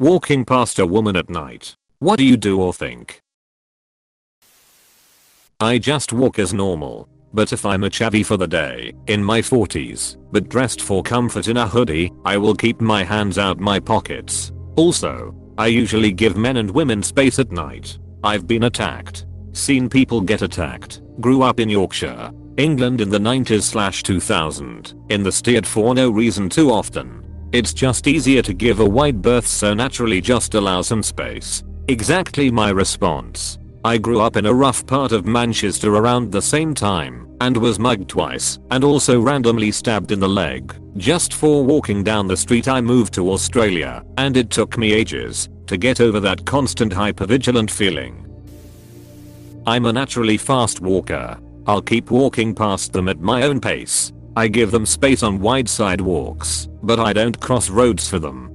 Walking past a woman at night. What do you do or think? I just walk as normal. But if I'm a chavvy for the day, in my 40s, but dressed for comfort in a hoodie, I will keep my hands out my pockets. Also, I usually give men and women space at night. I've been attacked. Seen people get attacked. Grew up in Yorkshire, England in the 90s/2000, in the steered for no reason too often. It's just easier to give a wide berth, so naturally just allow some space. Exactly my response. I grew up in a rough part of Manchester around the same time and was mugged twice and also randomly stabbed in the leg just for walking down the street. I moved to Australia and it took me ages to get over that constant hypervigilant feeling. I'm a naturally fast walker. I'll keep walking past them at my own pace. I give them space on wide sidewalks, but I don't cross roads for them.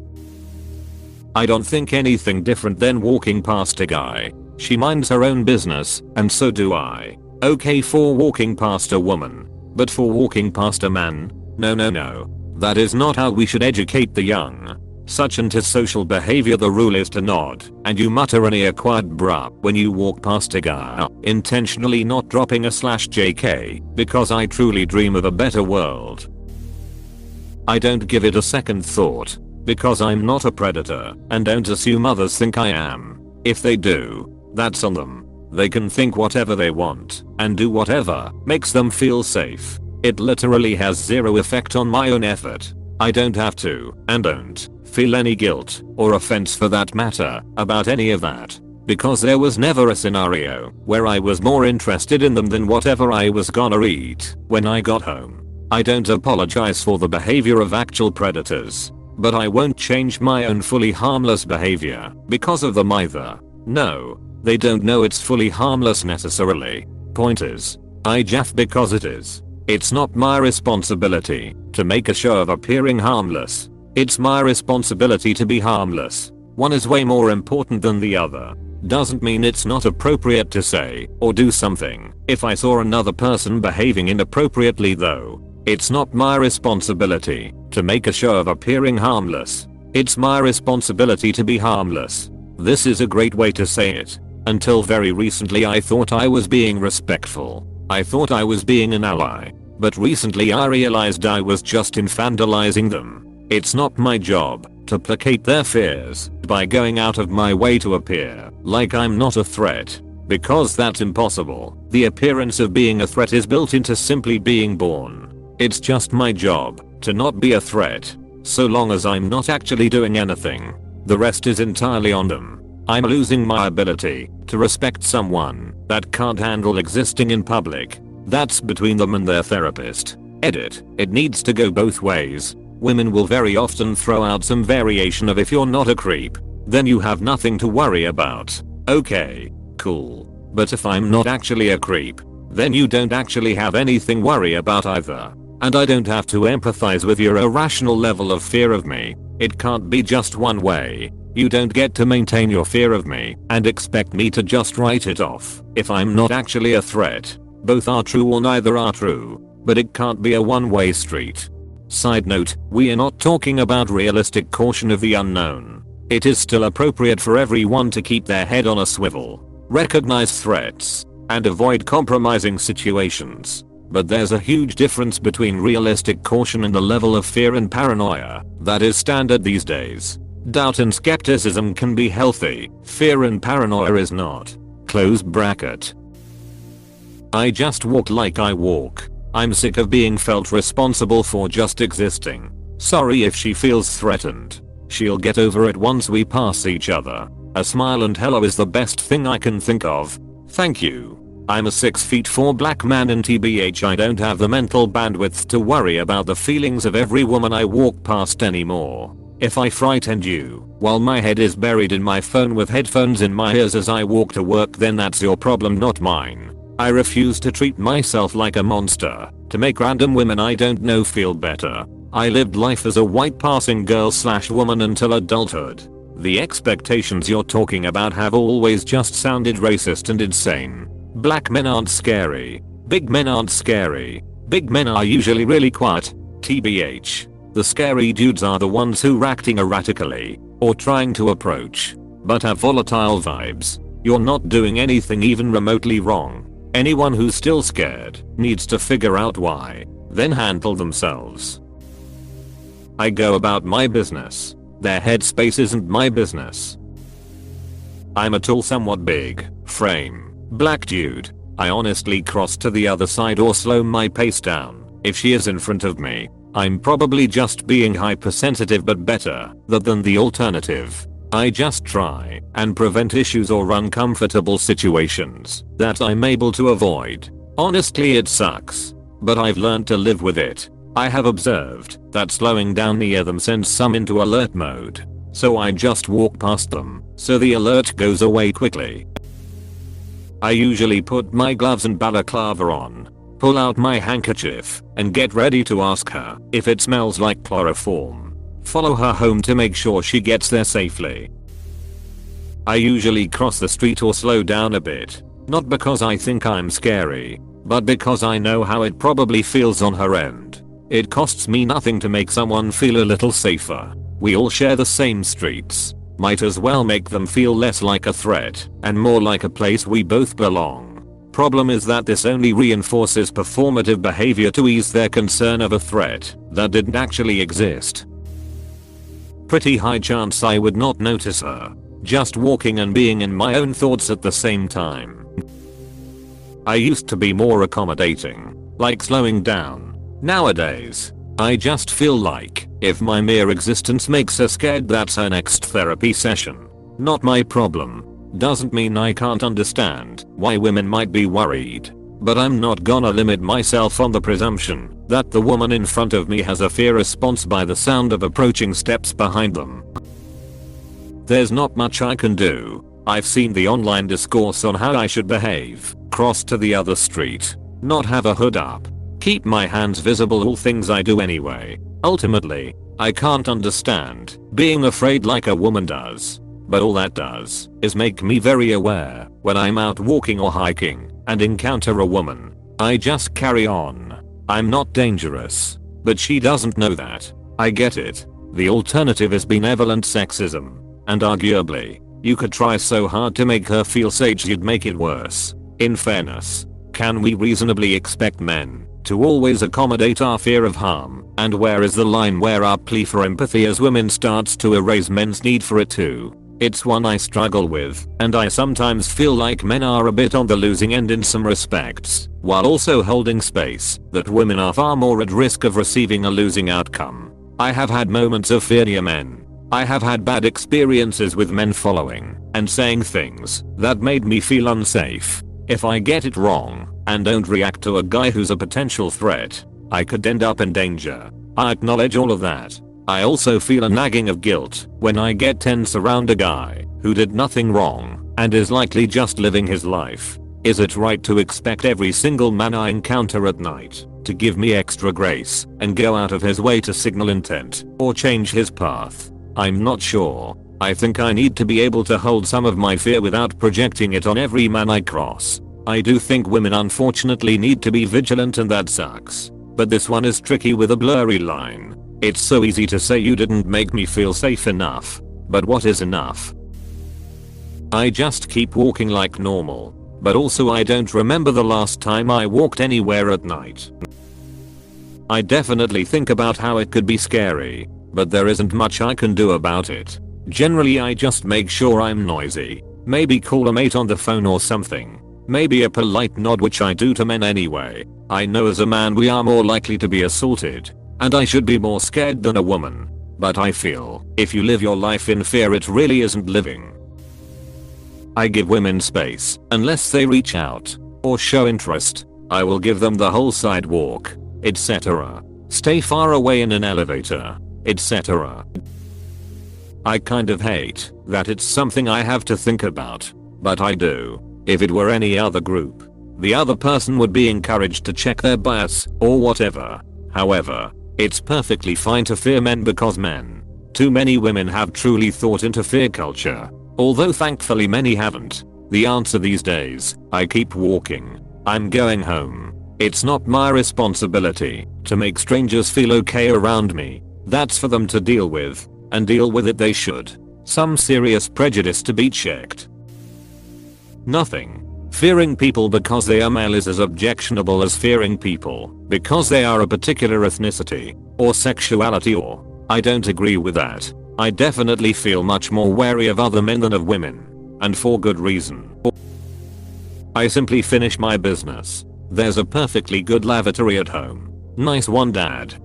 I don't think anything different than walking past a guy. She minds her own business, and so do I. Okay for walking past a woman, but for walking past a man? No. That is not how we should educate the young. Such antisocial behavior. The rule is to nod, and you mutter any acquired bruh when you walk past a guy, intentionally not dropping a /JK, because I truly dream of a better world. I don't give it a second thought, because I'm not a predator, and don't assume others think I am. If they do, that's on them. They can think whatever they want, and do whatever makes them feel safe. It literally has zero effect on my own effort. I don't have to, and don't, feel any guilt, or offense for that matter, about any of that. Because there was never a scenario where I was more interested in them than whatever I was gonna eat when I got home. I don't apologize for the behavior of actual predators, but I won't change my own fully harmless behavior because of them either. No, they don't know it's fully harmless necessarily. Point is, I jaff because it is. It's not my responsibility to make a show of appearing harmless. It's my responsibility to be harmless. One is way more important than the other. Doesn't mean it's not appropriate to say or do something if I saw another person behaving inappropriately though. It's not my responsibility to make a show of appearing harmless. It's my responsibility to be harmless. This is a great way to say it. Until very recently I thought I was being respectful. I thought I was being an ally. But recently I realized I was just infantilizing them. It's not my job to placate their fears by going out of my way to appear like I'm not a threat. Because that's impossible. The appearance of being a threat is built into simply being born. It's just my job to not be a threat. So long as I'm not actually doing anything. The rest is entirely on them. I'm losing my ability to respect someone that can't handle existing in public. That's between them and their therapist. Edit. It needs to go both ways. Women will very often throw out some variation of if you're not a creep, then you have nothing to worry about. Okay, cool. But if I'm not actually a creep, then you don't actually have anything to worry about either. And I don't have to empathize with your irrational level of fear of me. It can't be just one way. You don't get to maintain your fear of me and expect me to just write it off if I'm not actually a threat. Both are true or neither are true, but it can't be a one-way street. Side note, we are not talking about realistic caution of the unknown. It is still appropriate for everyone to keep their head on a swivel, recognize threats, and avoid compromising situations. But there's a huge difference between realistic caution and the level of fear and paranoia that is standard these days. Doubt and skepticism can be healthy, fear and paranoia is not. Close bracket. I just walk like I walk. I'm sick of being felt responsible for just existing. Sorry if she feels threatened. She'll get over it once we pass each other. A smile and hello is the best thing I can think of. Thank you. I'm a 6'4" black man and TBH I don't have the mental bandwidth to worry about the feelings of every woman I walk past anymore. If I frightened you while my head is buried in my phone with headphones in my ears as I walk to work, then that's your problem, not mine. I refuse to treat myself like a monster to make random women I don't know feel better. I lived life as a white passing girl/woman until adulthood. The expectations you're talking about have always just sounded racist and insane. Black men aren't scary. Big men aren't scary. Big men are usually really quiet. TBH. The scary dudes are the ones who are acting erratically or trying to approach, but have volatile vibes, you're not doing anything even remotely wrong. Anyone who's still scared needs to figure out why, then handle themselves. I go about my business. Their headspace isn't my business. I'm a tall, somewhat big frame, black dude. I honestly cross to the other side or slow my pace down if she is in front of me. I'm probably just being hypersensitive, but better that than the alternative. I just try and prevent issues or uncomfortable situations that I'm able to avoid. Honestly, it sucks, but I've learned to live with it. I have observed that slowing down near them sends some into alert mode, so I just walk past them so the alert goes away quickly. I usually put my gloves and balaclava on, pull out my handkerchief, and get ready to ask her if it smells like chloroform. Follow her home to make sure she gets there safely. I usually cross the street or slow down a bit, not because I think I'm scary, but because I know how it probably feels on her end. It costs me nothing to make someone feel a little safer. We all share the same streets. Might as well make them feel less like a threat and more like a place we both belong. Problem is that this only reinforces performative behavior to ease their concern of a threat that didn't actually exist. Pretty high chance I would not notice her, just walking and being in my own thoughts at the same time. I used to be more accommodating, like slowing down. Nowadays, I just feel like if my mere existence makes her scared, that's her next therapy session. Not my problem. Doesn't mean I can't understand why women might be worried, but I'm not gonna limit myself on the presumption that the woman in front of me has a fear response by the sound of approaching steps behind them. There's not much I can do. I've seen the online discourse on how I should behave, cross to the other street, not have a hood up, keep my hands visible, all things I do anyway. Ultimately, I can't understand being afraid like a woman does, but all that does is make me very aware when I'm out walking or hiking and encounter a woman. I just carry on. I'm not dangerous, but she doesn't know that. I get it. The alternative is benevolent sexism, and arguably, you could try so hard to make her feel safe you'd make it worse. In fairness, can we reasonably expect men to always accommodate our fear of harm? And where is the line where our plea for empathy as women starts to erase men's need for it too? It's one I struggle with, and I sometimes feel like men are a bit on the losing end in some respects, while also holding space that women are far more at risk of receiving a losing outcome. I have had moments of fear near men. I have had bad experiences with men following and saying things that made me feel unsafe. If I get it wrong and don't react to a guy who's a potential threat, I could end up in danger. I acknowledge all of that. I also feel a nagging of guilt when I get tense around a guy who did nothing wrong and is likely just living his life. Is it right to expect every single man I encounter at night to give me extra grace and go out of his way to signal intent or change his path? I'm not sure. I think I need to be able to hold some of my fear without projecting it on every man I cross. I do think women unfortunately need to be vigilant, and that sucks. But this one is tricky with a blurry line. It's so easy to say you didn't make me feel safe enough. But what is enough? I just keep walking like normal. But also I don't remember the last time I walked anywhere at night. I definitely think about how it could be scary, but there isn't much I can do about it. Generally I just make sure I'm noisy. Maybe call a mate on the phone or something. Maybe a polite nod, which I do to men anyway. I know as a man we are more likely to be assaulted, and I should be more scared than a woman. But I feel if you live your life in fear, it really isn't living. I give women space unless they reach out or show interest. I will give them the whole sidewalk, etc. Stay far away in an elevator, etc. I kind of hate that it's something I have to think about, but I do. If it were any other group, the other person would be encouraged to check their bias or whatever. However, it's perfectly fine to fear men because men. Too many women have truly thought into fear culture, although thankfully many haven't. The answer these days: I keep walking. I'm going home. It's not my responsibility to make strangers feel okay around me. That's for them to deal with, and deal with it they should. Some serious prejudice to be checked? Nothing. Fearing people because they are male is as objectionable as fearing people because they are a particular ethnicity or sexuality, or I don't agree with that. I definitely feel much more wary of other men than of women, and for good reason. I simply finish my business. There's a perfectly good lavatory at home. Nice one, Dad.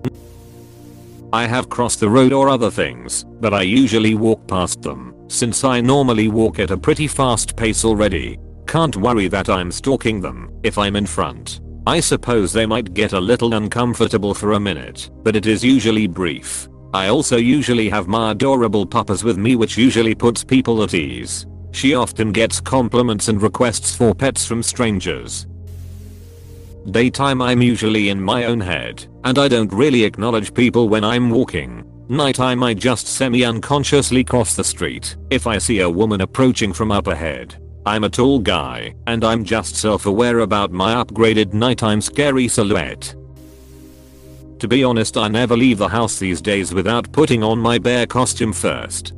I have crossed the road or other things, but I usually walk past them, since I normally walk at a pretty fast pace already. Can't worry that I'm stalking them if I'm in front. I suppose they might get a little uncomfortable for a minute, but it is usually brief. I also usually have my adorable puppas with me, which usually puts people at ease. She often gets compliments and requests for pets from strangers. Daytime I'm usually in my own head, and I don't really acknowledge people when I'm walking. Nighttime I just semi-unconsciously cross the street if I see a woman approaching from up ahead. I'm a tall guy, and I'm just self-aware about my upgraded nighttime scary silhouette. To be honest, I never leave the house these days without putting on my bear costume first.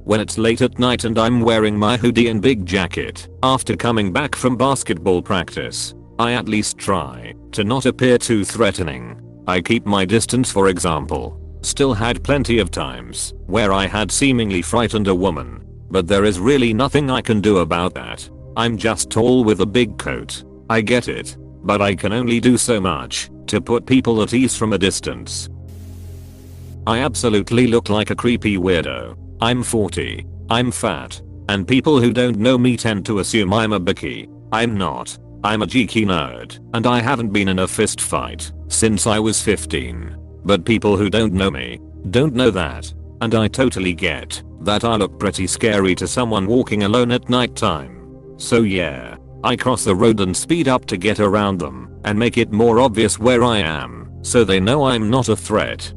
When it's late at night and I'm wearing my hoodie and big jacket after coming back from basketball practice, I at least try to not appear too threatening. I keep my distance, for example. Still had plenty of times where I had seemingly frightened a woman, but there is really nothing I can do about that. I'm just tall with a big coat. I get it, but I can only do so much to put people at ease from a distance. I absolutely look like a creepy weirdo. I'm 40. I'm fat. And people who don't know me tend to assume I'm a bookie. I'm not. I'm a geeky nerd, and I haven't been in a fist fight since I was 15. But people who don't know me don't know that. And I totally get that I look pretty scary to someone walking alone at night time. So yeah, I cross the road and speed up to get around them and make it more obvious where I am, so they know I'm not a threat.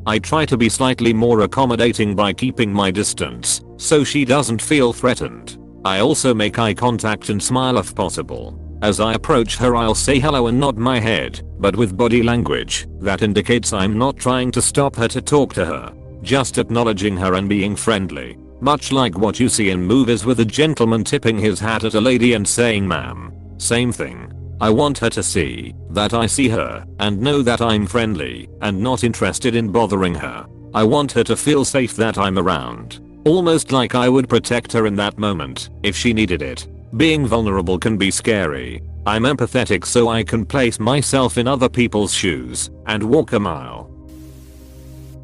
I try to be slightly more accommodating by keeping my distance, so she doesn't feel threatened. I also make eye contact and smile if possible. As I approach her I'll say hello and nod my head, but with body language that indicates I'm not trying to stop her to talk to her, just acknowledging her and being friendly. Much like what you see in movies with a gentleman tipping his hat at a lady and saying ma'am. Same thing. I want her to see that I see her and know that I'm friendly and not interested in bothering her. I want her to feel safe that I'm around. Almost like I would protect her in that moment if she needed it. Being vulnerable can be scary. I'm empathetic, so I can place myself in other people's shoes and walk a mile.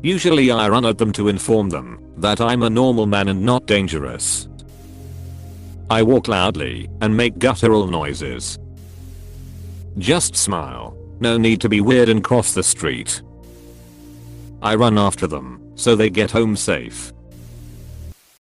Usually I run at them to inform them that I'm a normal man and not dangerous. I walk loudly and make guttural noises. Just smile. No need to be weird and cross the street. I run after them so they get home safe.